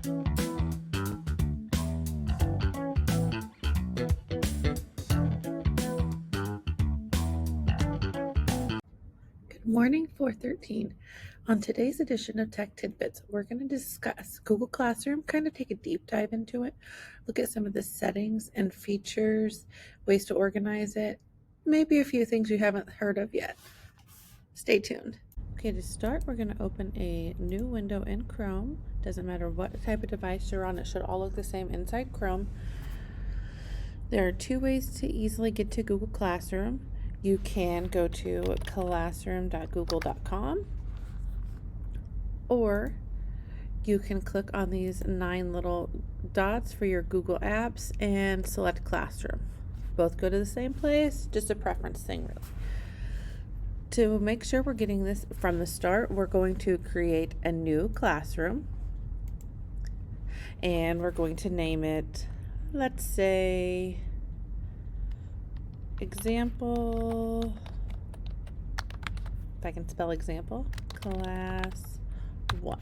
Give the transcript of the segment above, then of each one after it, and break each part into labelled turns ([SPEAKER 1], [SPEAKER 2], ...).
[SPEAKER 1] Good morning, 413. On today's edition of Tech Tidbits, we're going to discuss Google Classroom, kind of take a deep dive into it, look at some of the settings and features, ways to organize it, maybe a few things you haven't heard of yet. Stay tuned. Okay, to start, we're going to open a new window in Chrome. Doesn't matter what type of device you're on, it should all look the same inside Chrome. There are two ways to easily get to Google Classroom. You can go to classroom.google.com, or you can click on these 9 little dots for your Google apps and select Classroom. Both go to the same place, just a preference thing really. To make sure we're getting this from the start, we're going to create a new classroom, and we're going to name it, let's say, example, if I can spell example, class 1.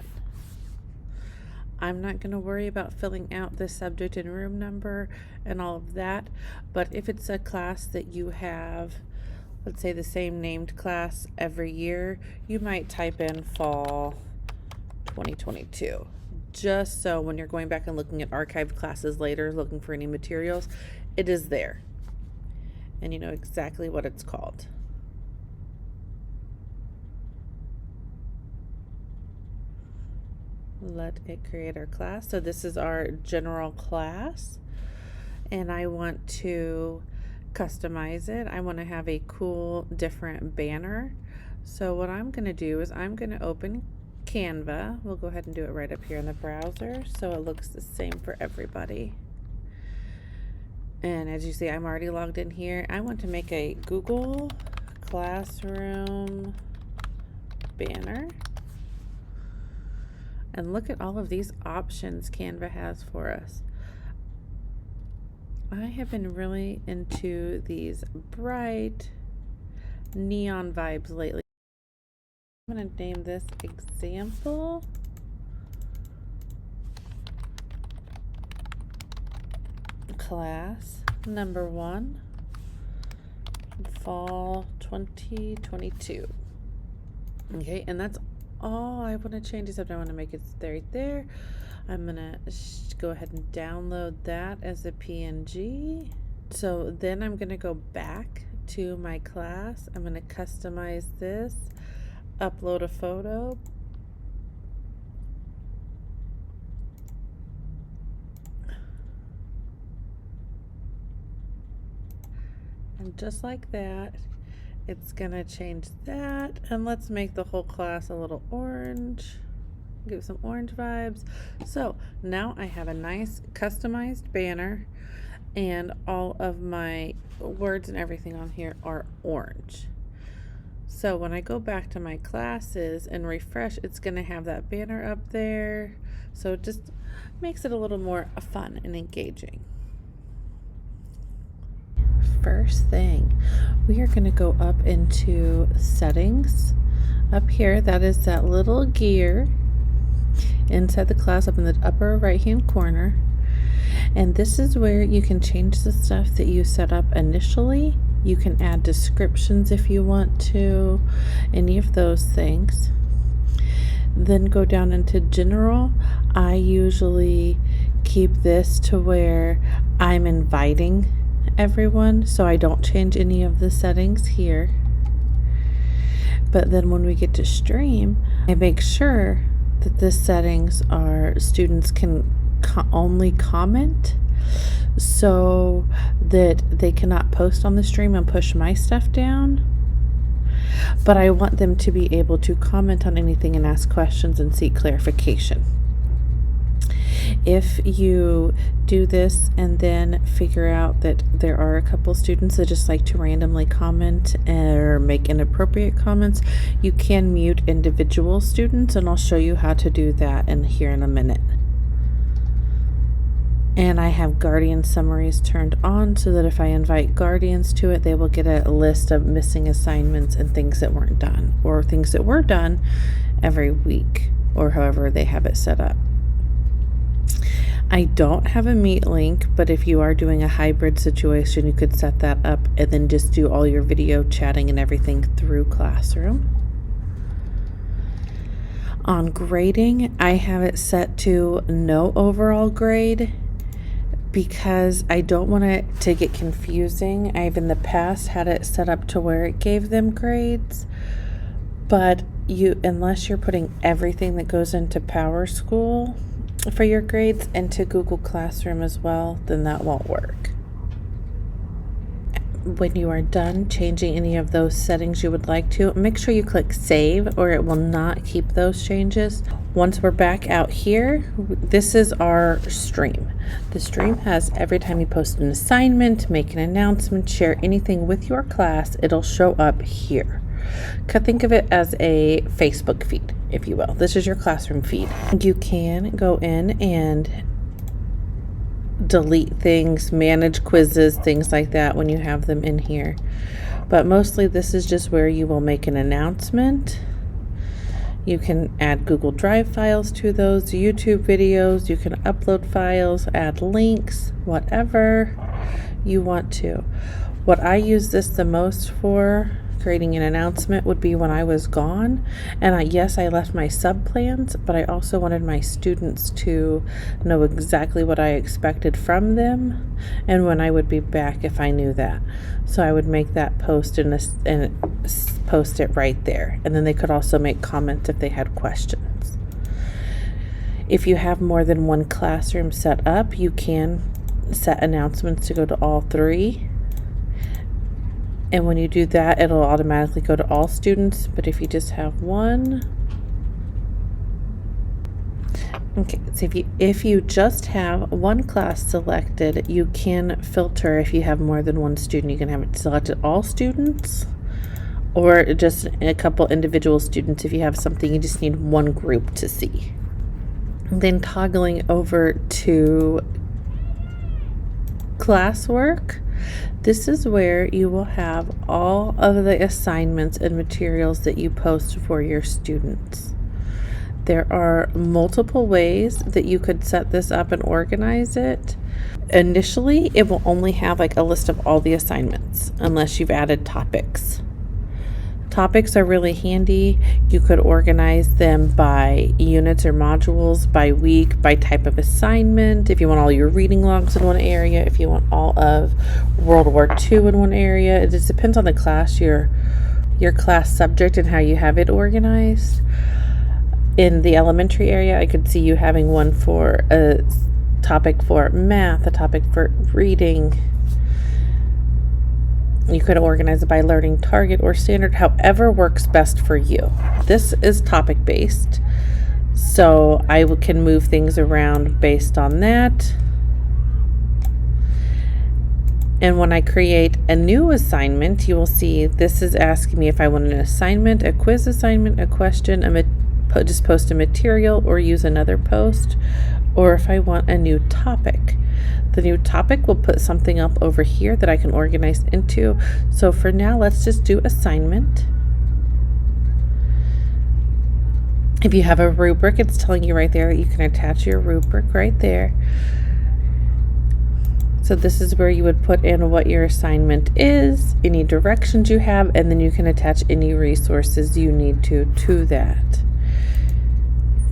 [SPEAKER 1] I'm not going to worry about filling out the subject and room number and all of that, but if it's a class that you have, let's say the same named class every year, you might type in fall 2022, just so when you're going back and looking at archived classes later, looking for any materials, it is there and you know exactly what it's called. Let it create our class. So this is our general class, and I want to customize it. I want to have a cool different banner. So what I'm going to do is I'm going to open Canva. We'll go ahead and do it right up here in the browser so it looks the same for everybody. And as you see, I'm already logged in here. I want to make a Google Classroom banner. And look at all of these options Canva has for us. I have been really into these bright neon vibes lately. I'm going to name this example class number 1, fall 2022. Okay, and that's all I want to change, except I want to make it right there. I'm gonna go ahead and download that as a PNG. So then I'm gonna go back to my class. I'm gonna customize this, upload a photo, and just like that, it's gonna change that, and let's make the whole class a little orange, give some orange vibes. So now I have a nice customized banner, and all of my words and everything on here are orange. So when I go back to my classes and refresh, it's gonna have that banner up there, so it just makes it a little more fun and engaging. First thing, we are going to go up into settings. Up here, that is that little gear inside the class up in the upper right hand corner, and this is where you can change the stuff that you set up initially. You can add descriptions if you want to, any of those things. Then go down into general. I usually keep this to where I'm inviting everyone, so I don't change any of the settings here. But then when we get to stream, I make sure that the settings are students can only comment, so that they cannot post on the stream and push my stuff down. But I want them to be able to comment on anything and ask questions and seek clarification. If you do this and then figure out that there are a couple students that just like to randomly comment or make inappropriate comments, you can mute individual students, and I'll show you how to do that here in a minute. And I have guardian summaries turned on so that if I invite guardians to it, they will get a list of missing assignments and things that weren't done, or things that were done every week, or however they have it set up. I don't have a Meet link, but if you are doing a hybrid situation, you could set that up and then just do all your video chatting and everything through Classroom. On grading, I have it set to no overall grade because I don't want it to get confusing. I've in the past had it set up to where it gave them grades, but unless you're putting everything that goes into PowerSchool for your grades into Google Classroom as well, then that won't work. When you are done changing any of those settings you would like to, make sure you click save or it will not keep those changes. Once we're back out here, this is our stream. The stream has every time you post an assignment, make an announcement, share anything with your class, it'll show up here. Think of it as a Facebook feed, if you will. This is your classroom feed. You can go in and delete things, manage quizzes, things like that when you have them in here. But mostly this is just where you will make an announcement. You can add Google Drive files to those, YouTube videos, you can upload files, add links, whatever you want to. What I use this the most for, creating an announcement, would be when I was gone, and yes, I left my sub plans, but I also wanted my students to know exactly what I expected from them and when I would be back if I knew that. So I would make that post and post it right there, and then they could also make comments if they had questions. If you have more than one classroom set up, you can set announcements to go to all three. And when you do that, it'll automatically go to all students. But if you just have one, okay, so if you just have one class selected, you can filter. If you have more than one student, you can have it selected all students or just a couple individual students if you have something you just need one group to see. Then toggling over to Classwork. This is where you will have all of the assignments and materials that you post for your students. There are multiple ways that you could set this up and organize it. Initially, it will only have like a list of all the assignments unless you've added topics. Topics are really handy. You could organize them by units or modules, by week, by type of assignment. If you want all your reading logs in one area, if you want all of World War II in one area, it just depends on the class, your class subject and how you have it organized. In the elementary area, I could see you having one for a topic for math, a topic for reading. You could organize it by learning target or standard, however works best for you. This is topic based, so I can move things around based on that. And when I create a new assignment, you will see this is asking me if I want an assignment, a quiz assignment, a question, just post a material or use another post, or if I want a new topic. The new topic will put something up over here that I can organize into. So for now, let's just do assignment. If you have a rubric, it's telling you right there that you can attach your rubric right there. So this is where you would put in what your assignment is, any directions you have, and then you can attach any resources you need to that.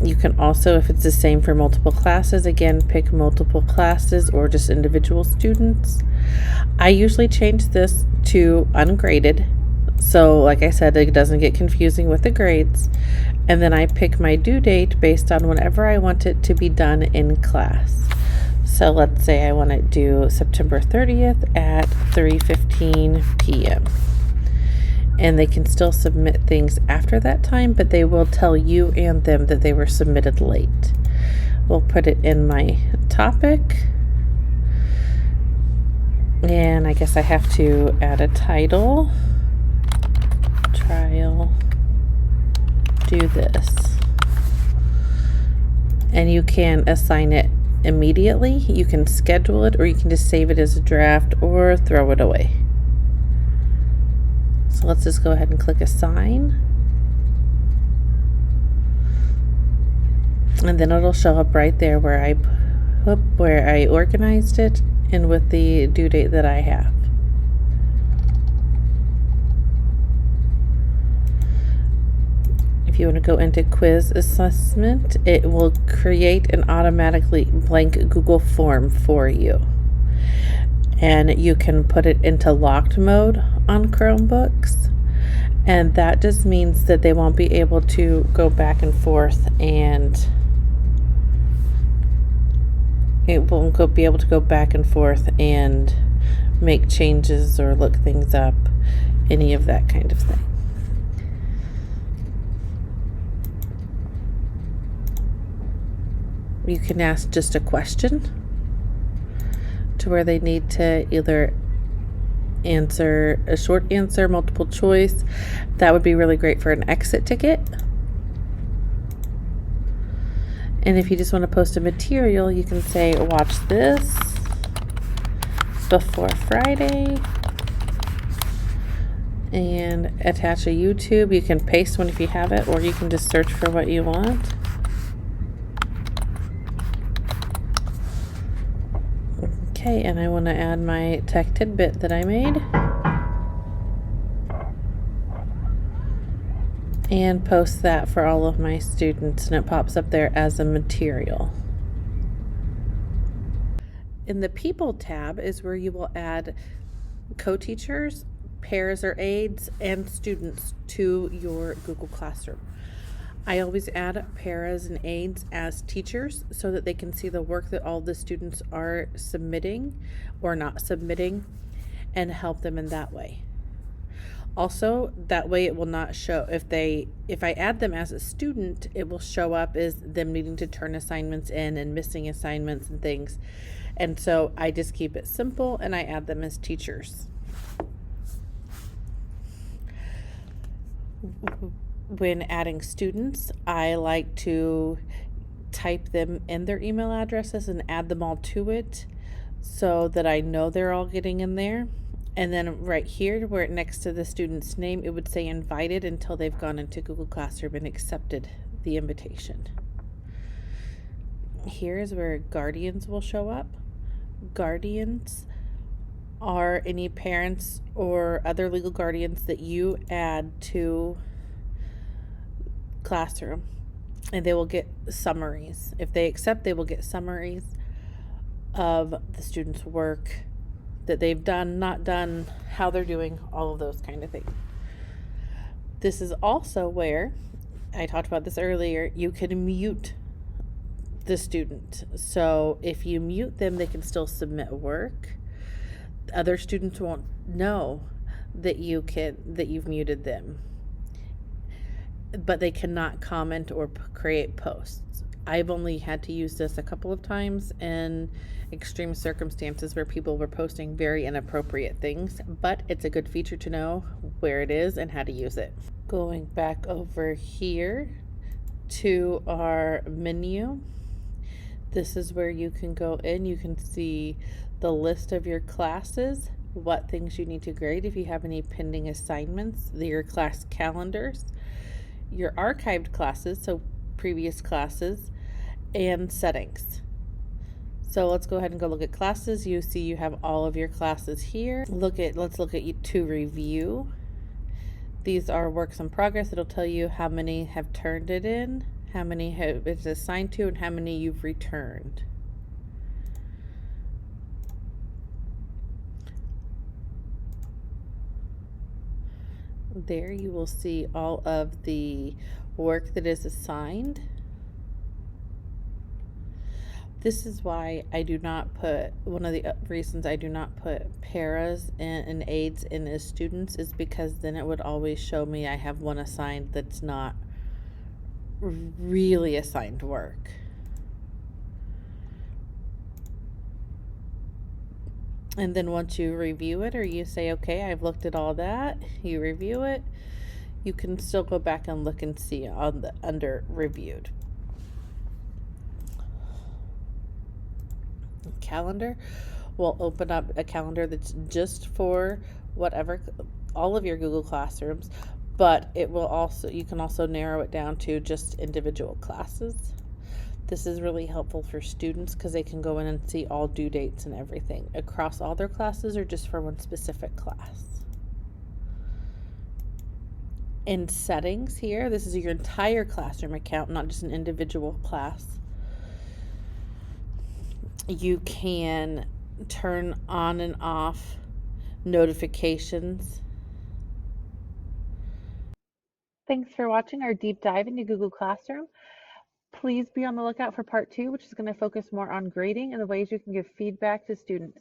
[SPEAKER 1] You can also, if it's the same for multiple classes, again, pick multiple classes or just individual students. I usually change this to ungraded. So like I said, it doesn't get confusing with the grades. And then I pick my due date based on whenever I want it to be done in class. So let's say I want to do September 30th at 3:15 p.m. And they can still submit things after that time, but they will tell you and them that they were submitted late. We'll put it in my topic. And I guess I have to add a title. Trial. Do this. And you can assign it immediately. You can schedule it, or you can just save it as a draft or throw it away. So let's just go ahead and click assign. And then it'll show up right there where I where I organized it and with the due date that I have. If you want to go into quiz assessment, it will create an automatically blank Google form for you. And you can put it into locked mode on Chromebooks. And that just means that they won't be able to go back and forth, and it won't be able to go back and forth and make changes or look things up, any of that kind of thing. You can ask just a question to where they need to either answer a short answer, multiple choice. That would be really great for an exit ticket. And if you just want to post a material, you can say, watch this before Friday, and attach a YouTube. You can paste one if you have it, or you can just search for what you want. Okay, and I want to add my tech tidbit that I made and post that for all of my students, and it pops up there as a material. In the People tab is where you will add co-teachers, pairs or aides, and students to your Google Classroom. I always add paras and aides as teachers so that they can see the work that all the students are submitting or not submitting and help them in that way. Also, that way it will not show, if I add them as a student, it will show up as them needing to turn assignments in and missing assignments and things. And so I just keep it simple and I add them as teachers. When adding students, I like to type them in their email addresses and add them all to it so that I know they're all getting in there. And then right here, where next to the student's name, it would say invited until they've gone into Google Classroom and accepted the invitation. Here is where guardians will show up. Guardians are any parents or other legal guardians that you add to Classroom, and they will get summaries. If they accept, they will get summaries of the students' work that they've done, not done, how they're doing, all of those kind of things. This is also where, I talked about this earlier, you can mute the student. So if you mute them, they can still submit work. Other students won't know that you've muted them, but they cannot comment or create posts. I've only had to use this a couple of times in extreme circumstances where people were posting very inappropriate things, but it's a good feature to know where it is and how to use it. Going back over here to our menu, this is where you can go in. You can see the list of your classes, what things you need to grade if you have any pending assignments, your class calendars, your archived classes, so previous classes, and settings. So let's go ahead and go look at classes. You see you have all of your classes here. Let's look at to review. These are works in progress. It'll tell you how many have turned it in, how many it's assigned to, and how many you've returned. There you will see all of the work that is assigned. This is why I do not put, one of the reasons I do not put paras and aides in as students is because then it would always show me I have one assigned that's not really assigned work. And then once you review it, or you say, okay, I've looked at all that, you review it, you can still go back and look and see on the under reviewed. Calendar will open up a calendar that's just for whatever, all of your Google Classrooms, but it will also, you can also narrow it down to just individual classes. This is really helpful for students because they can go in and see all due dates and everything across all their classes or just for one specific class. In settings here, this is your entire classroom account, not just an individual class. You can turn on and off notifications. Thanks for watching our deep dive into Google Classroom. Please be on the lookout for part 2, which is going to focus more on grading and the ways you can give feedback to students.